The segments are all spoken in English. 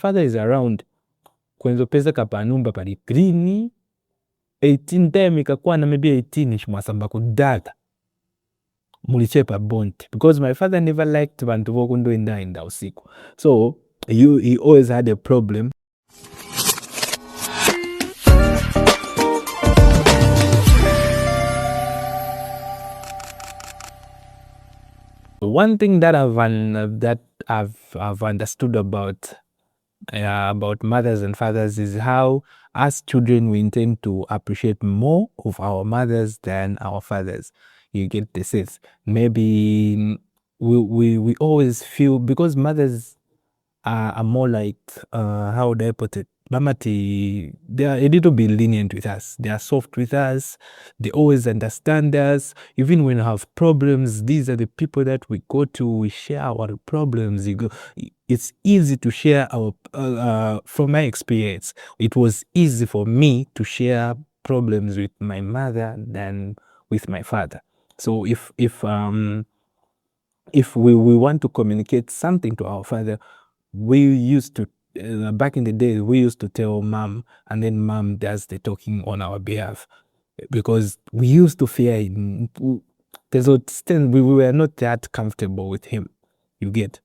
father is around kwenzo pesa kapanumba pali green 18 time ikakwana maybe 18 chimwasamba kudala mulichepa bonti because my father never liked bantu vokundoenda usiku, so he always had a problem. One thing that I've understood about mothers and fathers is how as children we intend to appreciate more of our mothers than our fathers. You get the sense. Maybe we always feel because mothers are more like how would I put it? Mamati, they are a little bit lenient with us. They are soft with us. They always understand us. Even when we have problems, these are the people that we go to. We share our problems. It's easy to share our. From my experience, it was easy for me to share problems with my mother than with my father. So if we want to communicate something to our father, we used to back in the day we used to tell mom, and then mom does the talking on our behalf because we used to fear him. There's a extent we were not that comfortable with him, you get,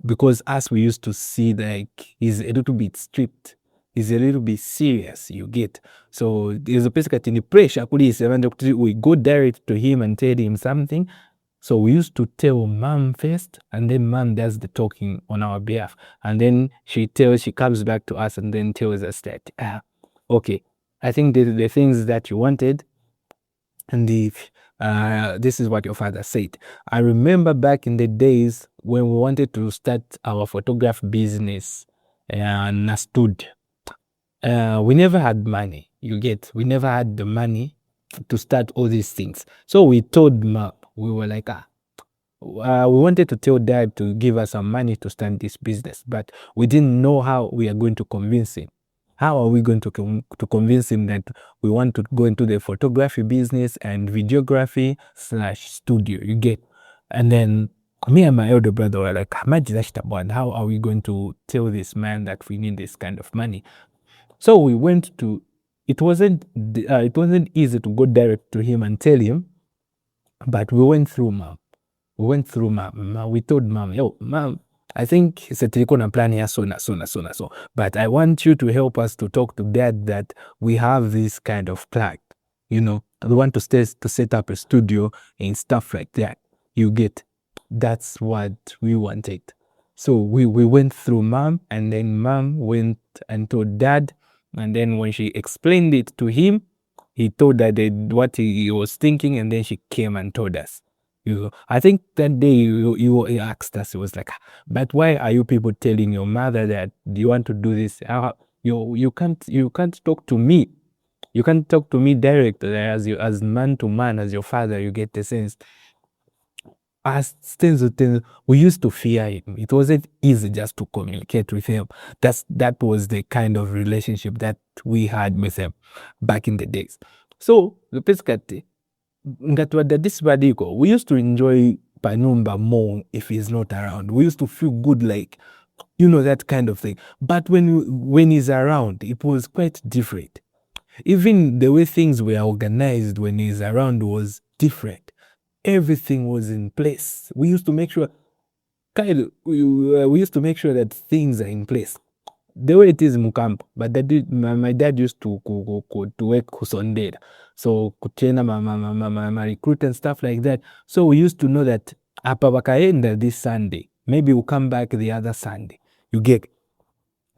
because as we used to see like he's a little bit strict, he's a little bit serious, you get. So there's a basically pressure we go direct to him and tell him something. So we used to tell mom first, and then mom does the talking on our behalf. And then she comes back to us and then tells us that, okay, I think the things that you wanted, and this is what your father said. I remember back in the days when we wanted to start our photograph business and stood. We never had money, you get. We never had the money to start all these things. So we told mom, we were like, we wanted to tell dad to give us some money to start this business, but we didn't know how we are going to convince him. How are we going to convince him that we want to go into the photography business and videography / studio, you get? And then me and my elder brother were like, how are we going to tell this man that we need this kind of money? So we went to, it wasn't easy to go direct to him and tell him, but we went through mom. We told mom, yo, mom, I think tulikuwa na plan ya so, but I want you to help us to talk to dad that we have this kind of plan. You know, we want to set up a studio and stuff like that. You get, that's what we wanted. So we went through mom, and then mom went and told dad, and then when she explained it to him, he told her what he was thinking, and then she came and told us. I think that day you asked us, it was like, but why are you people telling your mother that you want to do this? You can't talk to me. You can't talk to me direct as man to man, as your father. You get the sense. As things, we used to fear him. It wasn't easy just to communicate with him. That was the kind of relationship that we had with him back in the days. So basically, we used to enjoy Panumba more if he's not around. We used to feel good, like, you know, that kind of thing. But when he's around, it was quite different. Even the way things were organized when he's around was different. Everything was in place. We used to make sure that things are in place. The way it is in Mukampo, but my dad used to work Kusondera. So kuchena my recruit and stuff like that. So we used to know that hapa wakaenda this Sunday, maybe we'll come back the other Sunday. You get.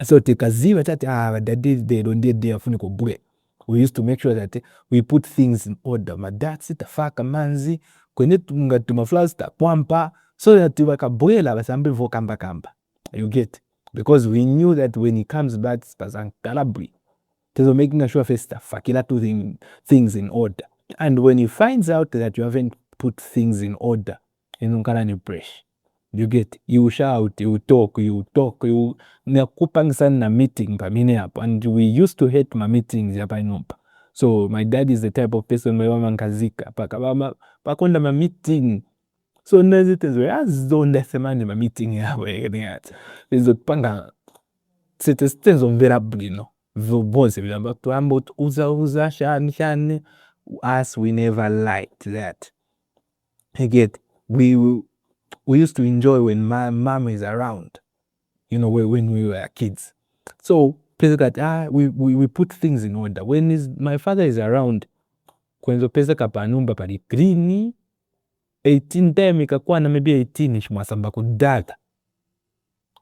So tikaziwa tati daddy they don't did there funiko bure. We used to make sure that we put things in order. My dad sit faka manzi kwenye tunga tumaflaws ta kwampa so that wakabwela basambe vo kamba. You get. Because we knew that when he comes back, Calabri, so making sure first Fakila to things in order. And when he finds out that you haven't put things in order, you get, you shout, you talk, you nakupang sana meeting pamine hapo. And we used to hate my meetings hapa inompa. So my dad is the type of person where mankazika pakonda ma meeting. So nazitenzo yazonda semani ma meeting yabo yati. Bizopanga sitenzomvera bwino vonse vilamba kutwamba kuti uza shani us we never liked that. You get, we used to enjoy when my mom is around, when we were kids. So pesa we put things in order when my father is around. Kwenzo pesa kapanumba pali green 18 time ikakwana maybe 18 shimwasamba kudata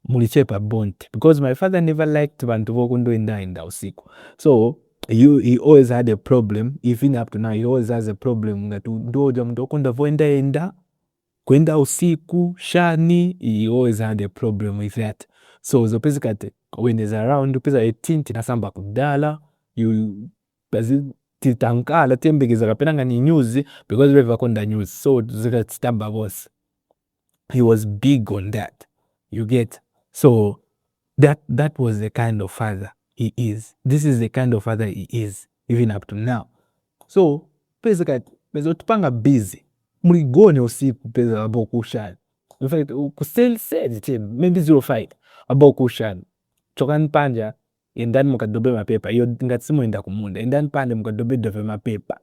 mulichepa bonte because my father never liked bantu vokundoenda usiku. So he always had a problem, even up to now he always has a problem ngati ndoja mndu okunda voenda kwenda usiku shani. He always had a problem with that. So zopezi kati when he's around pesa 18 tinasamba kudala titankala tembegeza kapena ni news because we vakonda news, so zikatstamba vosi. He was big on that, you get. So that was the kind of father he is. This is the kind of father he is even up to now. So pesa kati pesa utupanga busy muligone usiku pesa abo kushana. In fact said maybe 05 abo kushana chokani panja endani mukadobe mapepa iyo ngati simuenda kumunda endani pande mukadobe mapepa.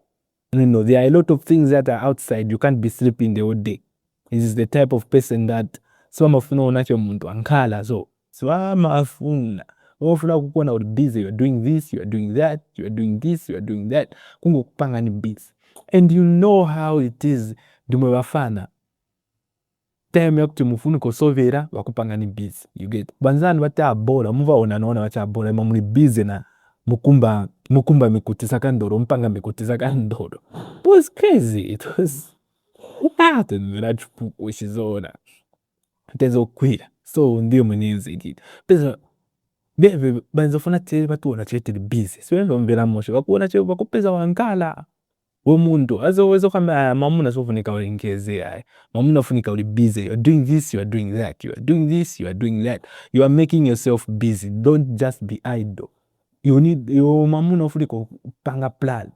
There are a lot of things that are outside. You can't be sleeping the whole day. He is the type of person that swamafuna unacho muntu ankala, so swamafuna kukona uri busy, you are doing this, you are doing that, you are doing this, you are doing that, kungo kupanga ni busy. And you know how it is dumwe wafana time yakuti mufuni kosovera wakupanga ni busy, you get. Banzani wata bora muva naona wata bora ima muli busy na mukumba mikutisa kandoro mpanga mikutisa kandoro. It was crazy. It was uchizona tezokwira. So ndio mwenyezi kiti pesa beve banzofuna tele batuona tele busy siwenzo mvera moshe bakuona tele bakupeza wankala womuntu azowezo kama mamuna sofunika ulingeze ai mamuna funika uli busy, you are doing this, you are doing that, you are doing this, you are doing that, you are making yourself busy. Don't just be idle. You need mamuna ufunika panga plan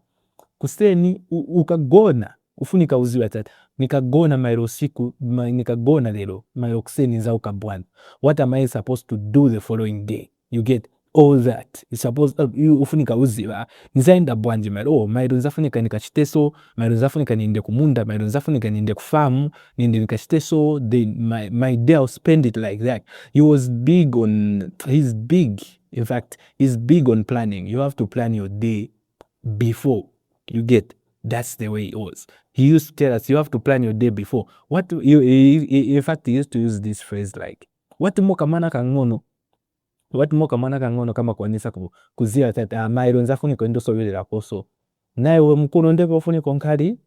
kuseni ukagona ufunika uziwa tata nikagona mairo siku nikagona lero mairo kuseni za ukabwana. What am I supposed to do the following day? You get all that. It's supposed ufunika uziwa nizaenda bwanje mairo nzafunika nikachiteso, mairo nzafunika niende kumunda, mairo nzafunika niende kufamu, niende nikachiteso. My day I'll spend it like that. He's big. In fact, he's big on planning. You have to plan your day before. You get, that's the way it was. He used to tell us you have to plan your day before. In fact, he used to use this phrase like, what mo kamana kangono kama kuanisa kuzia tata mairo nzafuni kwendo soyelera koso naye we mkuno ndebe ufuni konkali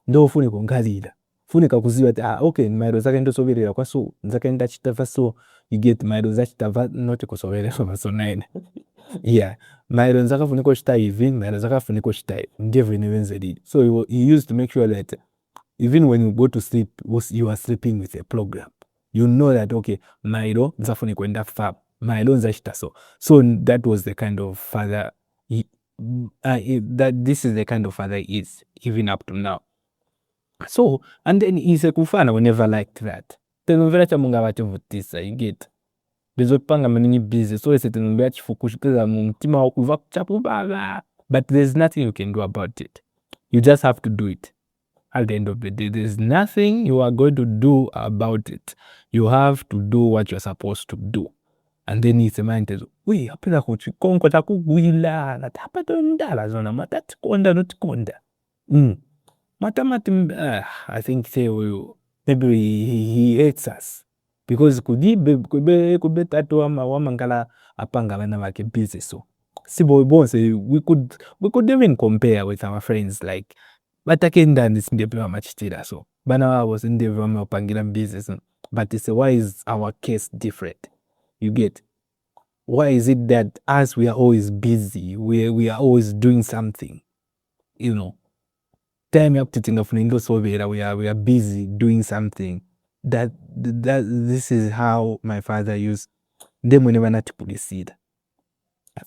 ndo ufuni konkalira funika kuziwa okay mairo zake ndo soyelera kwaso nzakaenda chitava, so you get mairo za chitava not kusoyelera so nine. Yeah, mairo nzakafuniko chita hivi, mairo nzakafuniko chita hivi, ndivyo inawezedi. So he used to make sure that even when you go to sleep, you are sleeping with a program. You know that okay, mairo nzafuniko enda fab, mairo nzachita so that was the kind of father this is the kind of father he is even up to now. So and then isekufana we never liked that. Tenovera chamunga vativutisa, you get. Bezopanga manini busy, so setenumbea chifukushikeza mtima wakuva kuchapubala, but there's nothing you can do about it. You just have to do it. At the end of the day, there's nothing you are going to do about it. You have to do what you're supposed to do. And then it's a mind says, we apela kuchikonko takugwila natapato ndala zona matatikonda notikonda. Matamati I think maybe he hates us. Because kube tatu wamangala apanga wana wake busy, so sibo bonse we could even compare with our friends like batakenda ndisindepewa machitira, so bana was ndivyo wapangira busy, so but it's why is our case different? You get, why is it that as we are always busy, we are always doing something, time yakutinga funindo sobera we are busy doing something. That this is how my father used them whenever not pulisida.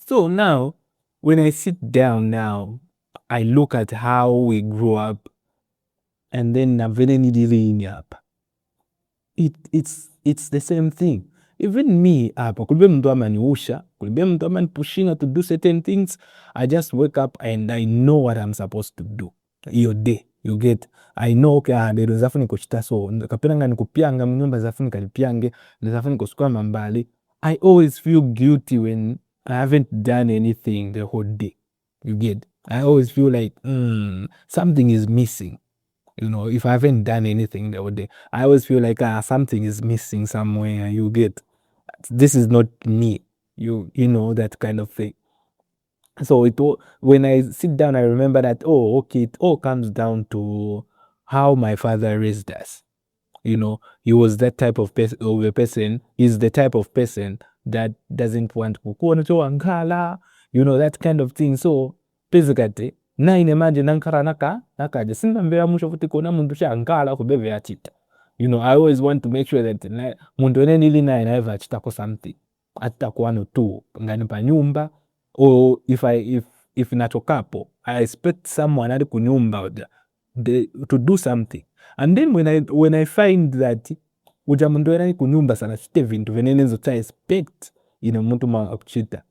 So now when I sit down now, I look at how we grew up and then navenenidili up. It's the same thing. Even me apa kulbe mndu amaniusha kulibe muntu amanipushinga to do certain things. I just wake up and I know what I'm supposed to do iyo day, you get. I know okay, lero nzafunika kuchita so kapena nga nikupyanga mnyumba zafunika lipyange, nzafunika kusukama mbali. I always feel guilty when I haven't done anything the whole day, you get. I always feel like something is missing. You know, if I haven't done anything the whole day, I always feel like something is missing somewhere. You get, this is not me. You know that kind of thing. So when I sit down, I remember that okay, it all comes down to how my father raised us. You know, he was that type of person. He's the type of person that doesn't want to, you know, that kind of thing. So basically, na imagine nankara nakaje sinambera musho futi kona muntu shankala kubeve achita. You know, I always want to make sure that muntu enenili na inaiva achita ko something. Atita kuwano tu ngani pa nyumba, or if natokapo, I expect someone adi kunyumba to do something. And then when I find that uja muntu enani kunyumba sana chite vintu venenenzo cha expect ina muntu ma kuchita,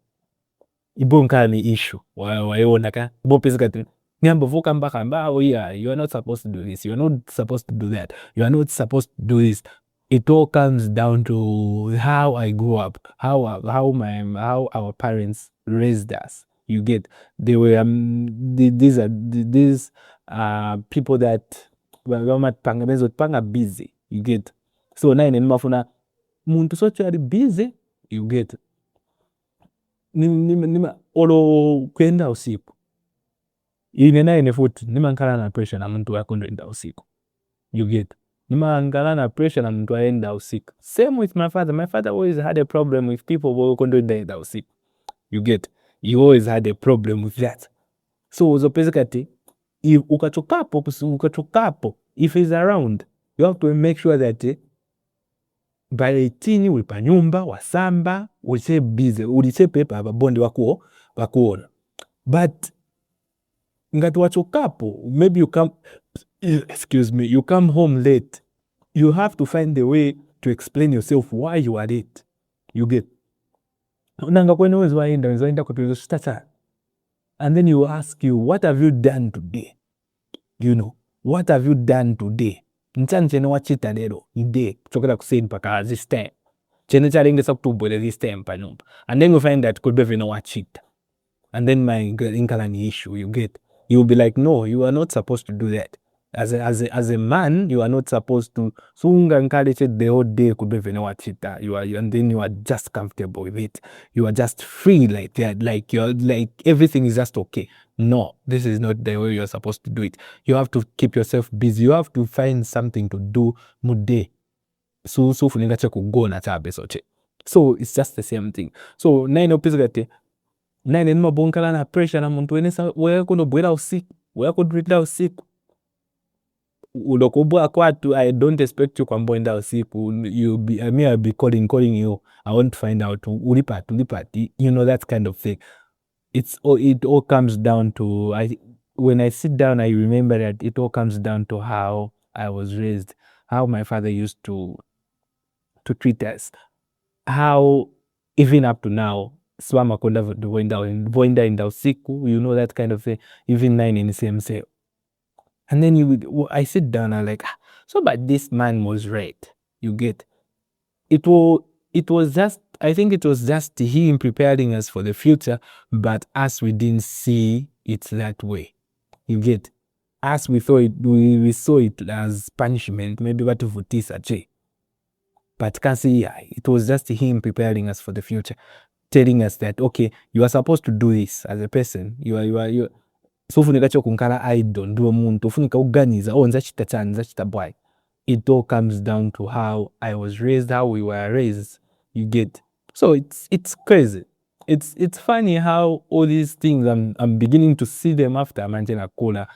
ibo nkala ni issue waiona ka ibo pesa tu nyamba vuka mbaka mba yeah, you are not supposed to do this, you are not supposed to do that, you are not supposed to do this. It all comes down to how I grew up, how our parents raised us. You get, they were these are people that panga busy. You get, so na mafuna muntu socho ari busy. You get, nima olo kwenda usiku ine naine futi nimankala na pressure na muntu yakundoenda usiku. You get, nimankala na pressure na muntu aenda usiku. Same with my father. My father always had a problem with people who kundoenda usiku. You get, he always had a problem with that. So basically, if ukachokapo if he's around, you have to make sure that by 18 uli pa nyumba wasamba ulise busy ulise pepa ababondi wakuona. But ngati wachokapo, maybe you come home late, you have to find a way to explain yourself why you are late. You get, nanga kwene waenda kwa pizo stata, and then you ask you, what have you done today? You know, what have you done today? Nchani chene wachita lero ide chokera kusaid paka this time chene chalengesa kutubwele this time pa nyumba, and then you find that could be vino wachita, and then my inkala ni issue. You get, you'll be like, no, you are not supposed to do that. As a man, you are not supposed to sunga nkale the whole day could be vino wachita. You are, and then you are just comfortable with it. You are just free like that, like you're like everything is just okay. No, this is not the way you're supposed to do it. You have to keep yourself busy. You have to find something to do mude. So funinga cha kugona chabe soche. So it's just the same thing. So nine opizgate nine nima bonkala na pressure na muntu wenesa wewe kuno bwela usiku, wewe kudrida usiku. Ulokubwa kwatu, I don't expect you kwamboenda usiku. I'll be calling you. I want to find out ulipati, you know, that kind of thing. It all comes down to, when I sit down, I remember that it all comes down to how I was raised, how my father used to treat us, how even up to now, swama konda voenda in usiku, you know, that kind of thing, even 9 in the same cell. And then I sit down and like, so but this man was right. You get, it was just, I think it was just him preparing us for the future, but us, we didn't see it that way. You get, us, we thought we saw it as punishment, maybe what of che. But can't see, yeah, it was just him preparing us for the future, telling us that okay, you are supposed to do this as a person. You are so funika cho kunkala idol ndo muntu funika uganiza nzachita chani nzachita boy. It all comes down to how I was raised, how we were raised. You get, so it's crazy. It's funny how all these things I'm beginning to see them after manjena kola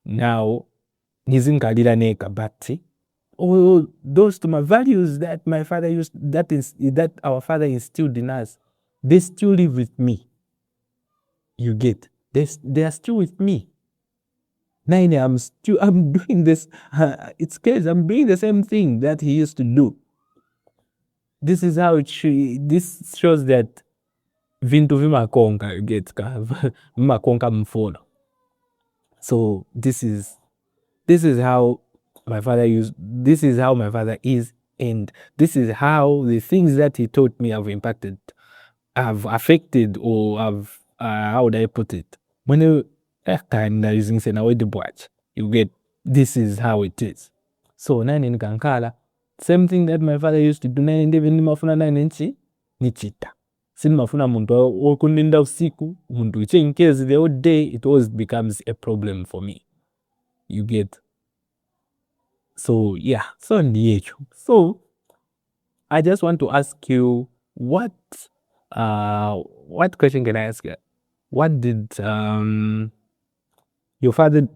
now nizinkalila neka, but all those to my values that my father used, that our father instilled in us, they still live with me. You get, they are still with me. Nine, I'm doing this. It's crazy. I'm doing the same thing that he used to do. This is how this shows that vintu vimakonka, you get vimakonka mfolo. So this is how my father used, this is how my father is, and this is how the things that he taught me have impacted, have affected, or have how would I put it, when you using say now the watch, you get, this is how it is. So nani nikankala same thing that my father used to do, nani ndivi nimafuna nani nchi nichita sinimafuna muntu wokuninda usiku, muntu in case the whole day it always becomes a problem for me, you get. So yeah, so ndiyecho. So I just want to ask you, what question can I ask you? What did your father